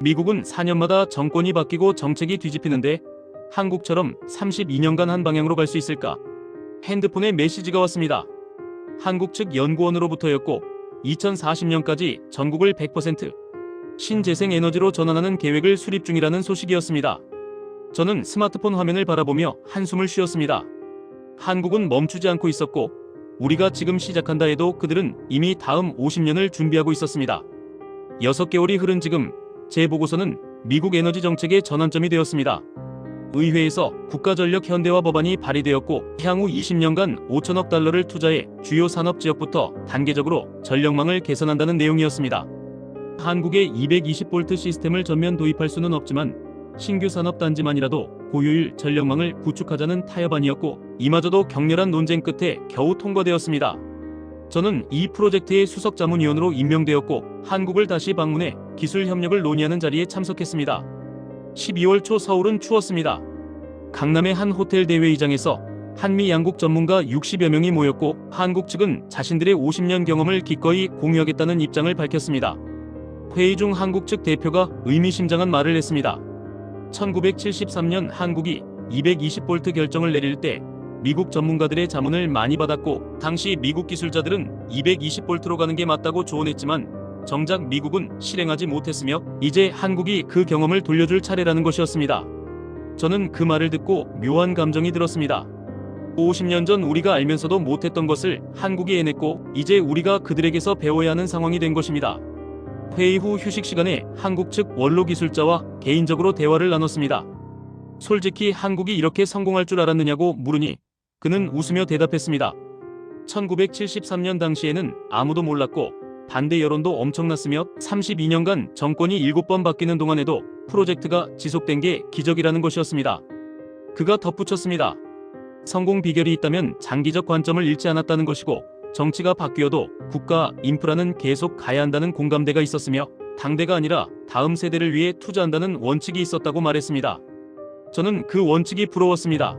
미국은 4년마다 정권이 바뀌고 정책이 뒤집히는데 한국처럼 32년간 한 방향으로 갈 수 있을까? 핸드폰에 메시지가 왔습니다. 한국 측 연구원으로부터였고 2040년까지 전국을 100% 신재생 에너지로 전환하는 계획을 수립 중이라는 소식이었습니다. 저는 스마트폰 화면을 바라보며 한숨을 쉬었습니다. 한국은 멈추지 않고 있었고 우리가 지금 시작한다 해도 그들은 이미 다음 50년을 준비하고 있었습니다. 6개월이 흐른 지금 제 보고서는 미국 에너지 정책의 전환점이 되었습니다. 의회에서 국가전력 현대화 법안이 발의되었고 향후 20년간 5천억 달러를 투자해 주요 산업 지역부터 단계적으로 전력망을 개선한다는 내용이었습니다. 한국에 220V 시스템을 전면 도입할 수는 없지만 신규 산업단지만이라도 고효율 전력망을 구축하자는 타협안이었고 이마저도 격렬한 논쟁 끝에 겨우 통과되었습니다. 저는 이 프로젝트의 수석자문위원으로 임명되었고 한국을 다시 방문해 기술 협력을 논의하는 자리에 참석했습니다. 12월 초 서울은 추웠습니다. 강남의 한 호텔 대회의장에서 한미 양국 전문가 60여 명이 모였고 한국 측은 자신들의 50년 경험을 기꺼이 공유하겠다는 입장을 밝혔습니다. 회의 중 한국 측 대표가 의미심장한 말을 했습니다. 1973년 한국이 220V 결정을 내릴 때 미국 전문가들의 자문을 많이 받았고 당시 미국 기술자들은 220V로 가는 게 맞다고 조언했지만 정작 미국은 실행하지 못했으며 이제 한국이 그 경험을 돌려줄 차례라는 것이었습니다. 저는 그 말을 듣고 묘한 감정이 들었습니다. 50년 전 우리가 알면서도 못했던 것을 한국이 해냈고 이제 우리가 그들에게서 배워야 하는 상황이 된 것입니다. 회의 후 휴식 시간에 한국 측 원로 기술자와 개인적으로 대화를 나눴습니다. 솔직히 한국이 이렇게 성공할 줄 알았느냐고 물으니 그는 웃으며 대답했습니다. 1973년 당시에는 아무도 몰랐고 반대 여론도 엄청났으며 32년간 정권이 7번 바뀌는 동안에도 프로젝트가 지속된 게 기적이라는 것이었습니다. 그가 덧붙였습니다. 성공 비결이 있다면 장기적 관점을 잃지 않았다는 것이고 정치가 바뀌어도 국가 인프라는 계속 가야 한다는 공감대가 있었으며 당대가 아니라 다음 세대를 위해 투자한다는 원칙이 있었다고 말했습니다. 저는 그 원칙이 부러웠습니다.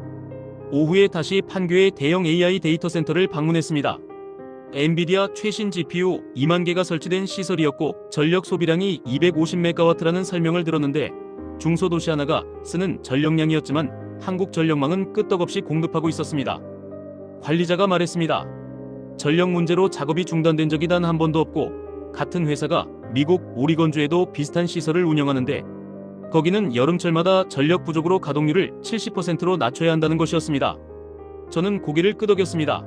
오후에 다시 판교의 대형 AI 데이터 센터를 방문했습니다. 엔비디아 최신 GPU 2만 개가 설치된 시설이었고 전력 소비량이 250메가와트라는 설명을 들었는데 중소도시 하나가 쓰는 전력량이었지만 한국 전력망은 끄떡없이 공급하고 있었습니다. 관리자가 말했습니다. 전력 문제로 작업이 중단된 적이 단 한 번도 없고 같은 회사가 미국 오리건주에도 비슷한 시설을 운영하는데 거기는 여름철마다 전력 부족으로 가동률을 70%로 낮춰야 한다는 것이었습니다. 저는 고개를 끄덕였습니다.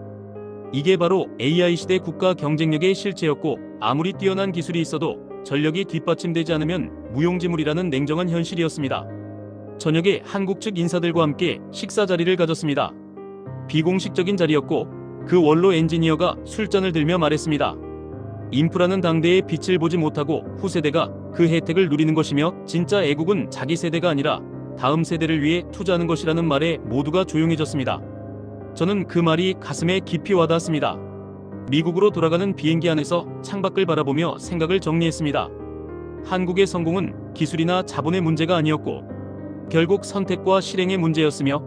이게 바로 AI 시대 국가 경쟁력의 실체였고 아무리 뛰어난 기술이 있어도 전력이 뒷받침되지 않으면 무용지물이라는 냉정한 현실이었습니다. 저녁에 한국 측 인사들과 함께 식사 자리를 가졌습니다. 비공식적인 자리였고 그 원로 엔지니어가 술잔을 들며 말했습니다. 인프라는 당대의 빛을 보지 못하고 후세대가 그 혜택을 누리는 것이며 진짜 애국은 자기 세대가 아니라 다음 세대를 위해 투자하는 것이라는 말에 모두가 조용해졌습니다. 저는 그 말이 가슴에 깊이 와닿았습니다. 미국으로 돌아가는 비행기 안에서 창밖을 바라보며 생각을 정리했습니다. 한국의 성공은 기술이나 자본의 문제가 아니었고 결국 선택과 실행의 문제였으며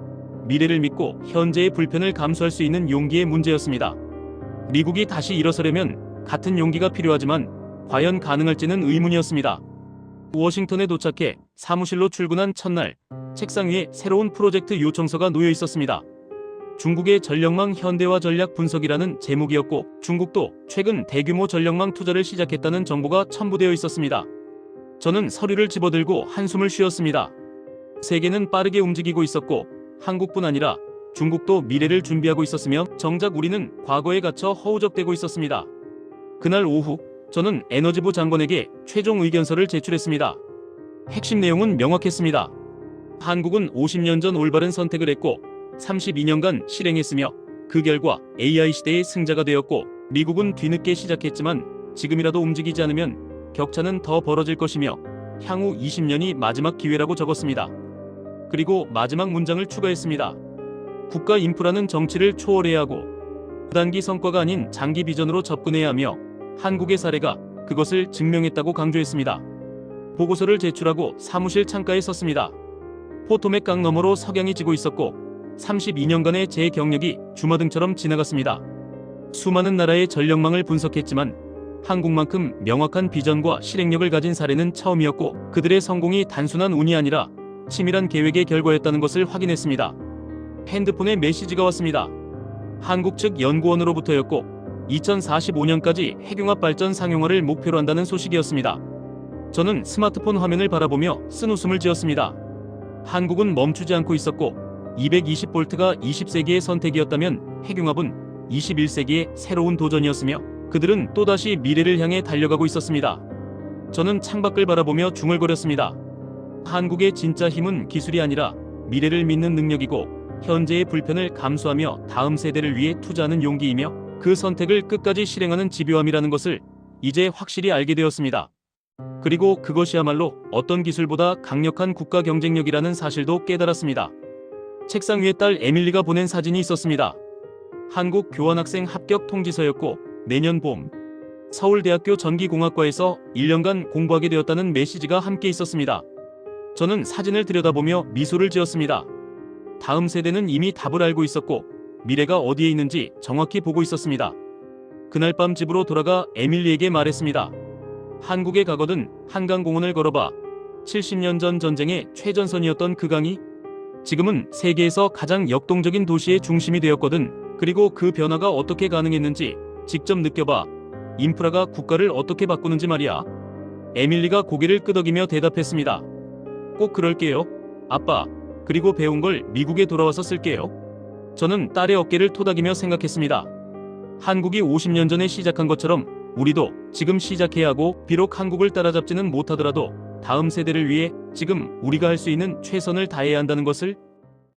미래를 믿고 현재의 불편을 감수할 수 있는 용기의 문제였습니다. 미국이 다시 일어서려면 같은 용기가 필요하지만 과연 가능할지는 의문이었습니다. 워싱턴에 도착해 사무실로 출근한 첫날 책상 위에 새로운 프로젝트 요청서가 놓여 있었습니다. 중국의 전력망 현대화 전략 분석이라는 제목이었고 중국도 최근 대규모 전력망 투자를 시작했다는 정보가 첨부되어 있었습니다. 저는 서류를 집어들고 한숨을 쉬었습니다. 세계는 빠르게 움직이고 있었고 한국뿐 아니라 중국도 미래를 준비하고 있었으며 정작 우리는 과거에 갇혀 허우적대고 있었습니다. 그날 오후 저는 에너지부 장관에게 최종 의견서를 제출했습니다. 핵심 내용은 명확했습니다. 한국은 50년 전 올바른 선택을 했고 32년간 실행했으며 그 결과 AI 시대의 승자가 되었고 미국은 뒤늦게 시작했지만 지금이라도 움직이지 않으면 격차는 더 벌어질 것이며 향후 20년이 마지막 기회라고 적었습니다. 그리고 마지막 문장을 추가했습니다. 국가 인프라는 정치를 초월해야 하고 단기 성과가 아닌 장기 비전으로 접근해야 하며 한국의 사례가 그것을 증명했다고 강조했습니다. 보고서를 제출하고 사무실 창가에 섰습니다. 포토맥 강 너머로 석양이 지고 있었고 32년간의 제 경력이 주마등처럼 지나갔습니다. 수많은 나라의 전력망을 분석했지만 한국만큼 명확한 비전과 실행력을 가진 사례는 처음이었고 그들의 성공이 단순한 운이 아니라 치밀한 계획의 결과였다는 것을 확인했습니다. 핸드폰에 메시지가 왔습니다. 한국 측 연구원으로부터였고 2045년까지 핵융합 발전 상용화를 목표로 한다는 소식이었습니다. 저는 스마트폰 화면을 바라보며 쓴웃음을 지었습니다. 한국은 멈추지 않고 있었고 220V가 20세기의 선택이었다면 핵융합은 21세기의 새로운 도전이었으며 그들은 또다시 미래를 향해 달려가고 있었습니다. 저는 창밖을 바라보며 중얼거렸습니다. 한국의 진짜 힘은 기술이 아니라 미래를 믿는 능력이고 현재의 불편을 감수하며 다음 세대를 위해 투자하는 용기이며 그 선택을 끝까지 실행하는 집요함이라는 것을 이제 확실히 알게 되었습니다. 그리고 그것이야말로 어떤 기술보다 강력한 국가 경쟁력이라는 사실도 깨달았습니다. 책상 위에 딸 에밀리가 보낸 사진이 있었습니다. 한국 교환학생 합격 통지서였고 내년 봄 서울대학교 전기공학과에서 1년간 공부하게 되었다는 메시지가 함께 있었습니다. 저는 사진을 들여다보며 미소를 지었습니다. 다음 세대는 이미 답을 알고 있었고 미래가 어디에 있는지 정확히 보고 있었습니다. 그날 밤 집으로 돌아가 에밀리에게 말했습니다. 한국에 가거든 한강공원을 걸어봐. 70년 전 전쟁의 최전선이었던 그 강이 지금은 세계에서 가장 역동적인 도시의 중심이 되었거든. 그리고 그 변화가 어떻게 가능했는지 직접 느껴봐. 인프라가 국가를 어떻게 바꾸는지 말이야. 에밀리가 고개를 끄덕이며 대답했습니다. 꼭 그럴게요, 아빠. 그리고 배운 걸 미국에 돌아와서 쓸게요. 저는 딸의 어깨를 토닥이며 생각했습니다. 한국이 50년 전에 시작한 것처럼 우리도 지금 시작해야 하고 비록 한국을 따라잡지는 못하더라도 다음 세대를 위해 지금 우리가 할 수 있는 최선을 다해야 한다는 것을